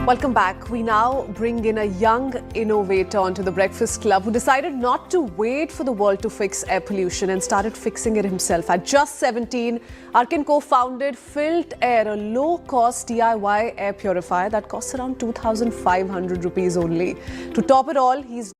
Welcome back. We now bring in a young innovator onto the Breakfast Club who decided not to wait for the world to fix air pollution and started fixing it himself. At just 17, Aarkin co-founded Filtair, a low-cost DIY air purifier that costs around 2,500 rupees only. To top it all, he's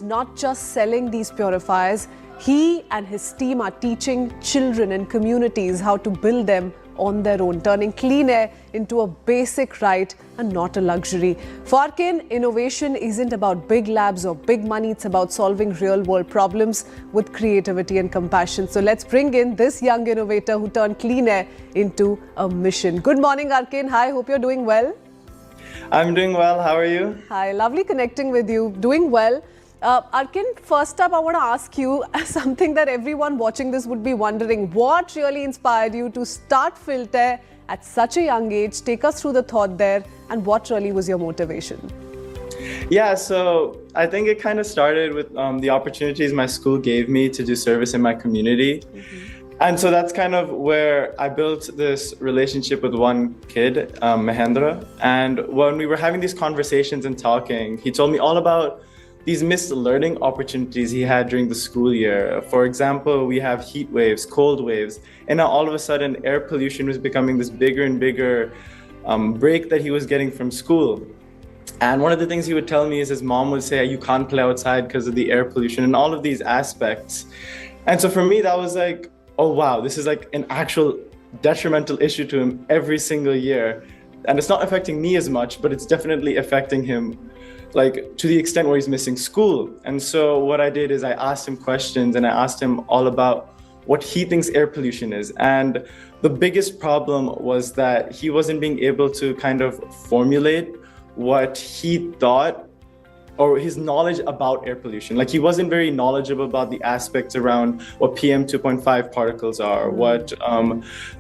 not just selling these purifiers. He and his team are teaching children and communities how to build them on their own, turning clean air into a basic right and not a luxury. For Aarkin, innovation isn't about big labs or big money. It's about solving real-world problems with creativity and compassion. So let's bring in this young innovator who turned clean air into a mission. Good morning, Aarkin. Hi, hope you're doing well. I'm doing well. How are you? Hi, lovely connecting with you. Doing well. Aarkin, first up, I want to ask you something that everyone watching this would be wondering. What really inspired you to start Filtair at such a young age? Take us through the thought there, and what really was your motivation? Yeah, so I think it kind of started with the opportunities my school gave me to do service in my community. And so that's kind of where I built this relationship with one kid, Mahendra. And when we were having these conversations and talking, he told me all about these missed learning opportunities he had during the school year. For example, we have heat waves, cold waves, and now all of a sudden air pollution was becoming this bigger and bigger break that he was getting from school. And one of the things he would tell me is his mom would say, you can't play outside because of the air pollution and all of these aspects. And so for me, that was like, oh wow, this is like an actual detrimental issue to him every single year. And it's not affecting me as much, but it's definitely affecting him, like to the extent where he's missing school. And so what I did is I asked him questions and I asked him all about what he thinks air pollution is. And the biggest problem was that he wasn't being able to kind of formulate what he thought or his knowledge about air pollution. Like he wasn't very knowledgeable about the aspects around what PM 2.5 particles are, what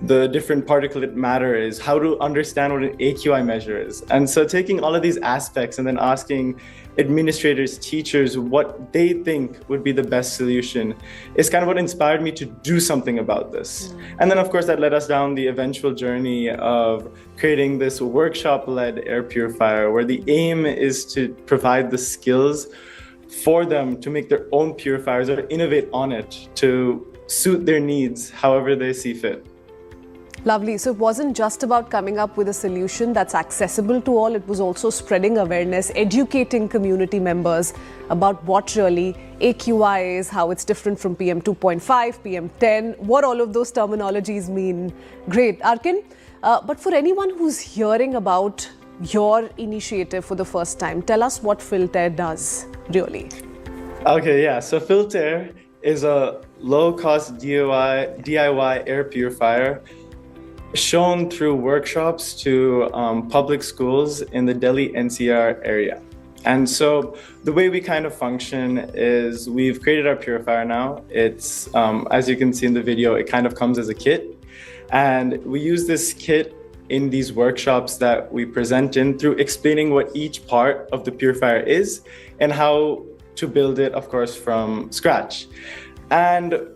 the different particulate matter is, how to understand what an AQI measure is. And so taking all of these aspects and then asking administrators, teachers, what they think would be the best solution is kind of what inspired me to do something about this. And then of course that led us down the eventual journey of creating this workshop-led air purifier where the aim is to provide the skills for them to make their own purifiers or innovate on it to suit their needs however they see fit. Lovely. So it wasn't just about coming up with a solution that's accessible to all. It was also spreading awareness, educating community members about what really AQI is, how it's different from PM 2.5, PM 10, what all of those terminologies mean. Great. Aarkin, but for anyone who's hearing about your initiative for the first time, tell us what Filtair does, really. Okay, yeah. So Filtair is a low-cost DIY air purifier shown through workshops to public schools in the Delhi NCR area. And so the way we kind of function is we've created our purifier now. It's, as you can see in the video, it kind of comes as a kit. And we use this kit in these workshops that we present in through explaining what each part of the purifier is and how to build it, of course, from scratch. And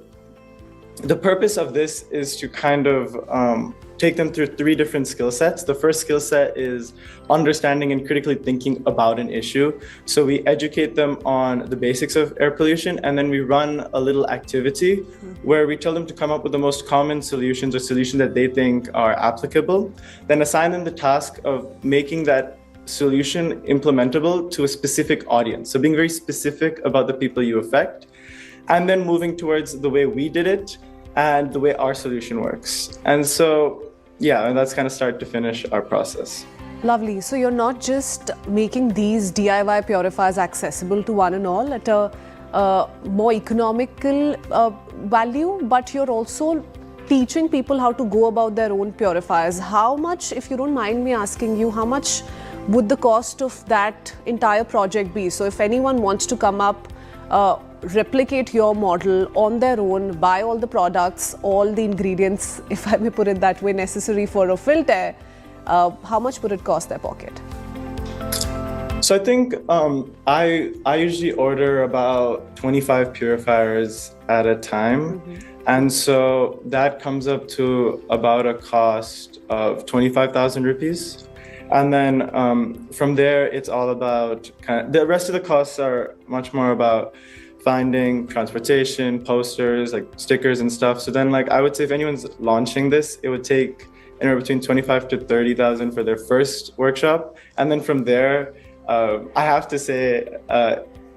the purpose of this is to kind of take them through three different skill sets. The first skill set is understanding and critically thinking about an issue. So we educate them on the basics of air pollution, and then we run a little activity where we tell them to come up with the most common solutions or solutions that they think are applicable, then assign them the task of making that solution implementable to a specific audience. So being very specific about the people you affect, and then moving towards the way we did it and the way our solution works. And so, yeah, and that's kind of start to finish our process. Lovely. So you're not just making these DIY purifiers accessible to one and all at a more economical value, but you're also teaching people how to go about their own purifiers. How much, if you don't mind me asking you, how much would the cost of that entire project be? So if anyone wants to come up, replicate your model on their own, buy all the products, all the ingredients, if I may put it that way, necessary for a Filtair, how much would it cost their pocket? So I think I usually order about 25 purifiers at a time. And so that comes up to about a cost of 25,000 rupees. And then from there, it's all about the rest of the costs are much more about finding transportation, posters, like stickers and stuff. So then, like, I would say if anyone's launching this, it would take anywhere between 25 to 30,000 for their first workshop. And then from there, I have to say,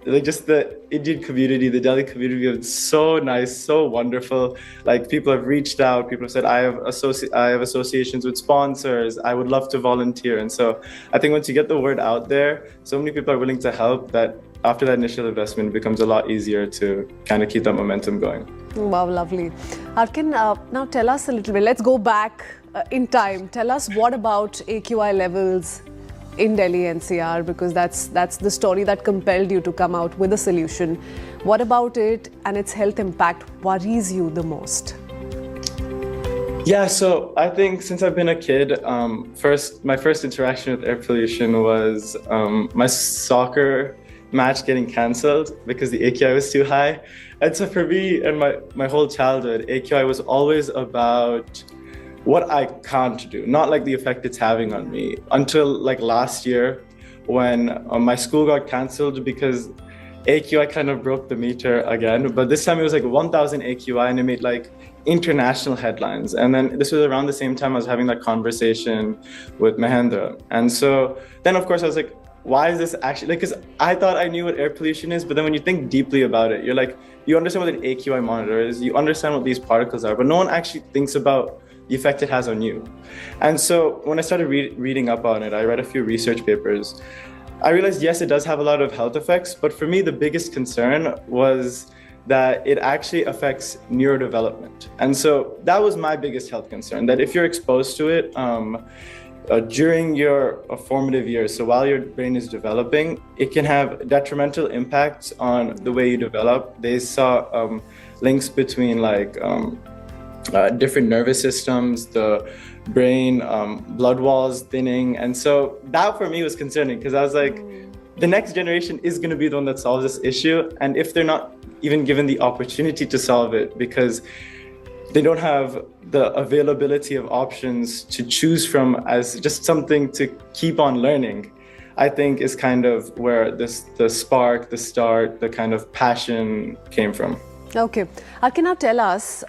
like, just the Indian community, the Delhi community is so nice, so wonderful. Like, people have reached out, people have said, I have associations with sponsors, I would love to volunteer. And so I think once you get the word out there, so many people are willing to help that after that initial investment, it becomes a lot easier to kind of keep that momentum going. Wow, lovely. Aarkin, now tell us a little bit. Let's go back in time. Tell us what about AQI levels in Delhi NCR, because that's the story that compelled you to come out with a solution. What about it and its health impact worries you the most? Yeah, so I think since I've been a kid, my first interaction with air pollution was my soccer match getting cancelled because the AQI was too high. And so for me and my whole childhood, AQI was always about what I can't do, not like the effect it's having on me, until like last year when my school got cancelled because AQI kind of broke the meter again. But this time it was like 1,000 AQI and it made like international headlines. And then this was around the same time I was having that conversation with Mahendra. And so then of course I was like, why is this actually, like, because I thought I knew what air pollution is, but then when you think deeply about it, you're like, you understand what an AQI monitor is, you understand what these particles are, but no one actually thinks about the effect it has on you. And so when I started reading up on it, I read a few research papers. I realized, yes, it does have a lot of health effects, but for me, the biggest concern was that it actually affects neurodevelopment. And so that was my biggest health concern, that if you're exposed to it during your formative years, so while your brain is developing, it can have detrimental impacts on the way you develop. They saw links between like different nervous systems, the brain, blood walls thinning. And so that for me was concerning because I was like, the next generation is going to be the one that solves this issue. And if they're not even given the opportunity to solve it because they don't have the availability of options to choose from as just something to keep on learning, I think is kind of where the spark, the start, the kind of passion came from. Okay. Aarkin, now tell us,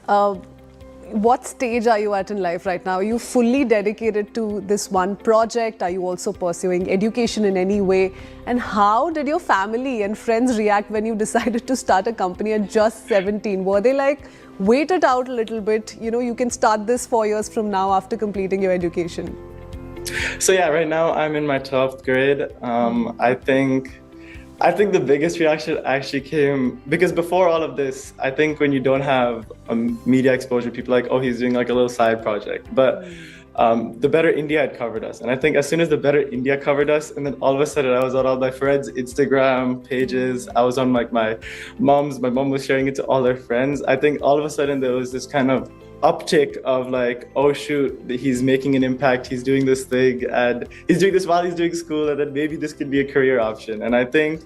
what stage are you at in life right now? Are you fully dedicated to this one project? Are you also pursuing education in any way? And how did your family and friends react when you decided to start a company at just 17? Were they like, wait it out a little bit, you know, you can start this 4 years from now after completing your education? So yeah, right now I'm in my 12th grade. I think the biggest reaction actually came because before all of this, I think when you don't have media exposure, people are like, oh, he's doing like a little side project. But the Better India had covered us. And I think as soon as the Better India covered us, and then all of a sudden I was on all my friends' Instagram pages. I was on like my mom was sharing it to all her friends. I think all of a sudden there was this kind of uptick of like, oh shoot, he's making an impact, he's doing this thing, and he's doing this while he's doing school, and then maybe this could be a career option. And I think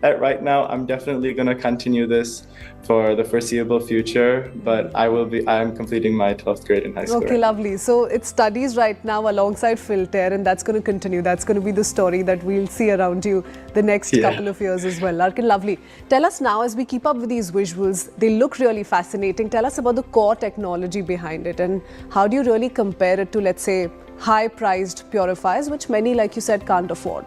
that right now I'm definitely going to continue this for the foreseeable future, but I'm completing my 12th grade in high school. Okay, lovely. So it's studies right now alongside Filtair, and that's going to continue. That's going to be the story that we'll see around you the next couple of years as well. Aarkin, lovely. Tell us now, as we keep up with these visuals, they look really fascinating. Tell us about the core technology behind it, and how do you really compare it to, let's say, high-priced purifiers, which many, like you said, can't afford?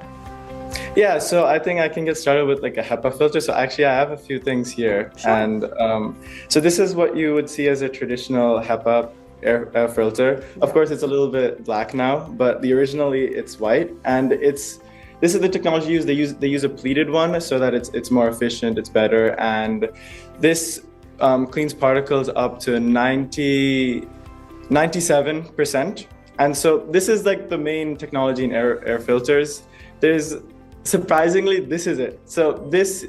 Yeah, so I think I can get started with like a HEPA filter. So actually I have a few things here. Sure. And so this is what you would see as a traditional HEPA air filter. Of course, it's a little bit black now, but originally it's white. And this is the technology used. They use a pleated one so that it's more efficient, it's better. And this cleans particles up to 97%. And so this is like the main technology in air filters. Surprisingly, this is it. So this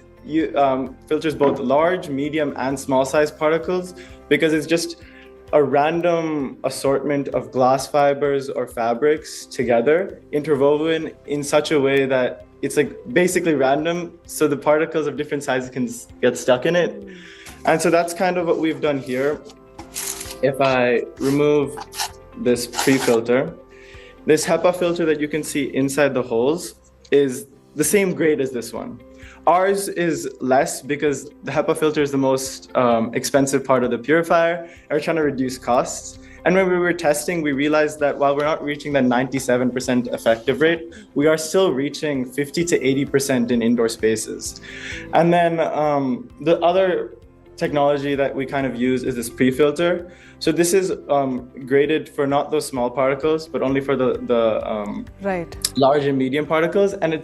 filters both large, medium, and small size particles because it's just a random assortment of glass fibers or fabrics together, interwoven in such a way that it's like basically random. So the particles of different sizes can get stuck in it. And so that's kind of what we've done here. If I remove this pre-filter, this HEPA filter that you can see inside the holes is the same grade as this one. Ours is less because the HEPA filter is the most expensive part of the purifier, and we're trying to reduce costs. And when we were testing, we realized that while we're not reaching the 97% effective rate, we are still reaching 50 to 80% in indoor spaces. And then the other technology that we kind of use is this pre-filter. So this is graded for not those small particles, but only for the large and medium particles. And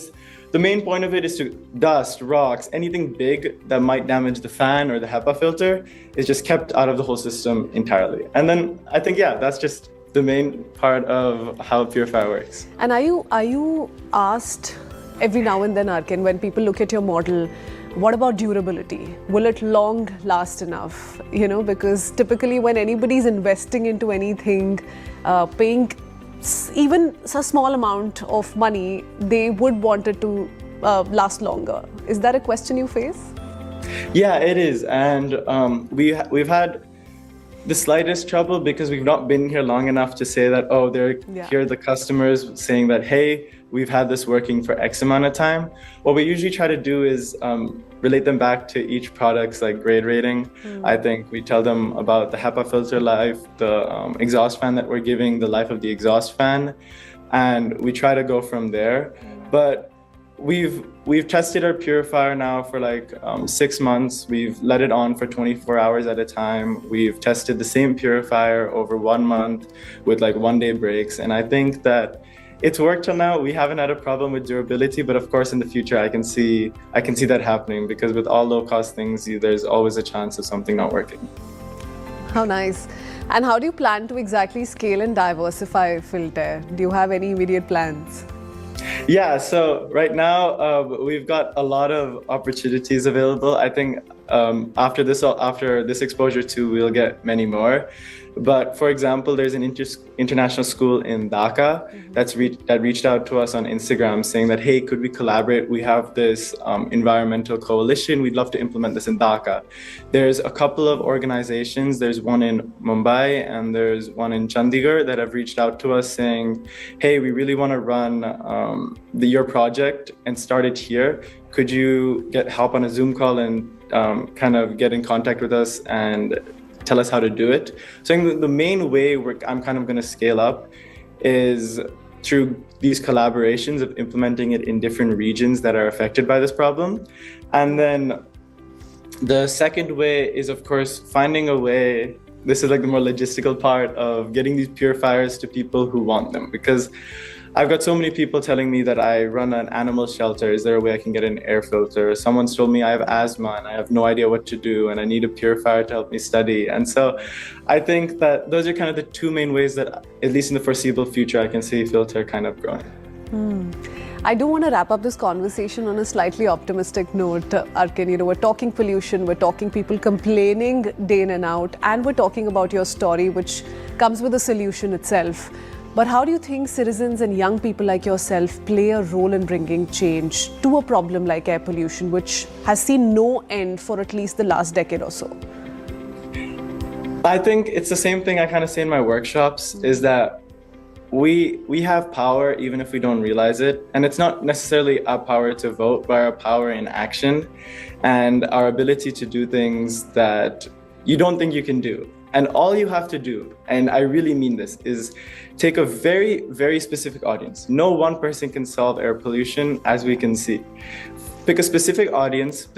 the main point of it is to dust, rocks, anything big that might damage the fan or the HEPA filter is just kept out of the whole system entirely. And then I think, yeah, that's just the main part of how a purifier works. And are you asked every now and then, Aarkin, when people look at your model, what about durability? Will it long last enough? You know, because typically when anybody's investing into anything, paying even a small amount of money, they would want it to last longer. Is that a question you face? Yeah, it is. And we've had the slightest trouble because we've not been here long enough to say that, oh, here are the customers saying that, hey, we've had this working for X amount of time. What we usually try to do is relate them back to each product's like grade rating. I think we tell them about the HEPA filter life, the exhaust fan that we're giving, the life of the exhaust fan, and we try to go from there. But we've tested our purifier now for like 6 months. We've let it on for 24 hours at a time. We've tested the same purifier over 1 month with like 1-day breaks, and I think that it's worked till now. We haven't had a problem with durability, but of course in the future I can see that happening, because with all low-cost things, there's always a chance of something not working. How nice. And how do you plan to exactly scale and diversify Filtair? Do you have any immediate plans? Yeah, so right now we've got a lot of opportunities available. I think after this exposure too, we'll get many more. But for example, there's an international school in Dhaka that reached out to us on Instagram saying that, hey, could we collaborate? We have this environmental coalition. We'd love to implement this in Dhaka. There's a couple of organizations. There's one in Mumbai and there's one in Chandigarh that have reached out to us saying, hey, we really want to run your project and start it here. Could you get help on a Zoom call and kind of get in contact with us and tell us how to do it? So I think the main way I'm kind of going to scale up is through these collaborations of implementing it in different regions that are affected by this problem. And then the second way is, of course, finding a way, this is like the more logistical part of getting these purifiers to people who want them, because I've got so many people telling me that I run an animal shelter. Is there a way I can get an air filter? Someone's told me I have asthma and I have no idea what to do and I need a purifier to help me study. And so I think that those are kind of the two main ways that, at least in the foreseeable future, I can see Filtair kind of growing. I do want to wrap up this conversation on a slightly optimistic note, Aarkin. You know, we're talking pollution, we're talking people complaining day in and out, and we're talking about your story, which comes with a solution itself. But how do you think citizens and young people like yourself play a role in bringing change to a problem like air pollution, which has seen no end for at least the last decade or so? I think it's the same thing I kind of say in my workshops, is that we have power even if we don't realize it. And it's not necessarily our power to vote, but our power in action and our ability to do things that you don't think you can do. And all you have to do, and I really mean this, is take a very, very specific audience. No one person can solve air pollution, as we can see. Pick a specific audience,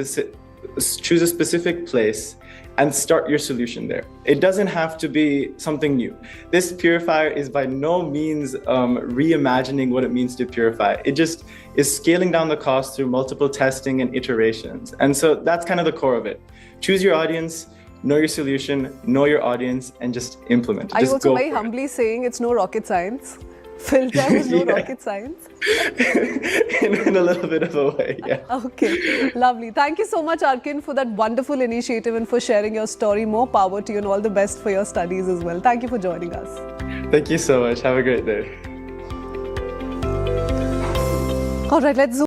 choose a specific place, and start your solution there. It doesn't have to be something new. This purifier is by no means reimagining what it means to purify. It just is scaling down the cost through multiple testing and iterations. And so that's kind of the core of it. Choose your audience, know your solution, know your audience, and just implement it. Are you also very humbly saying it's no rocket science? Filtair is no rocket science? in a little bit of a way, yeah. Okay, lovely. Thank you so much, Aarkin, for that wonderful initiative and for sharing your story. More power to you and all the best for your studies as well. Thank you for joining us. Thank you so much. Have a great day. All right, let's zoom